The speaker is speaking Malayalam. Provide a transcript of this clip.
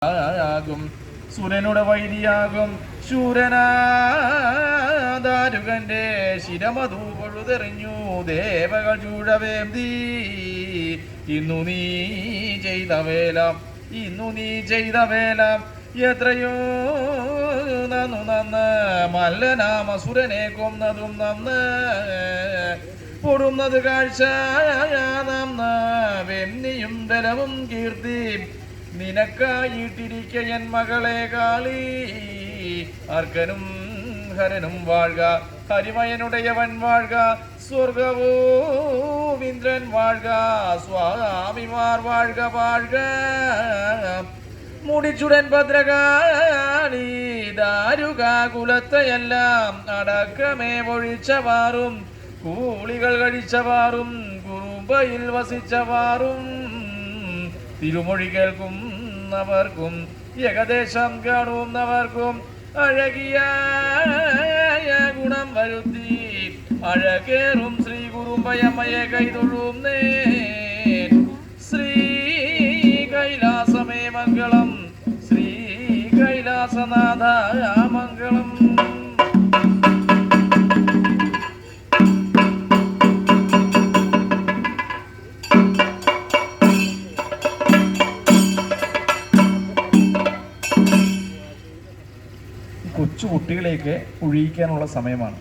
ും സുരനുടെ വൈരിയാകും ശൂരനാദാരുകന്റെ ശിരമധു പൊഴുതെറിഞ്ഞു ദേവകൾ ചൂഴവേന്തി. ഇന്നു നീ ചെയ്ത വേല എത്രയോ നന്ന് മല്ലനാമസുരനെ കൊന്നതും നന്ന് പൊടുന്നത് കാഴ്ച നന്ന് വെന്നിയും ബലവും കീർത്തി നിനക്കായിട്ടിരിക്ക എൻ മകളെ കാളി. അർക്കനും ഹരനും വാഴ്ക, ഹരിമയനുടയവൻ വാഴ്ക, സ്വർഗവും ഇന്ദ്രൻ വാഴ്ക, സ്വാമിമാർ വാഴ്ക. മുടിച്ചുടൻ ഭദ്രകാളി ദാരുക കുലത്തെയെല്ലാം അടക്കമേ ഒഴിച്ചവാറും കൂളികൾ കഴിച്ചവാറും കുറുമ്പയിൽ വസിച്ചവാറും തിരുമൊഴി കേൾക്കുന്നവർക്കും ഏകദേശം കാണുന്നവർക്കും അഴകിയ ഗുണം വരുത്തി അഴകേറും ശ്രീ കുറുമ്പയമ്മയെ കൈതൊഴും ശ്രീ കൈലാസമേ മംഗളം, ശ്രീ കൈലാസനാഥ മംഗളം. കൊച്ചു കുട്ടികളെയൊക്കെ ഒഴിയിക്കാനുള്ള സമയമാണ്.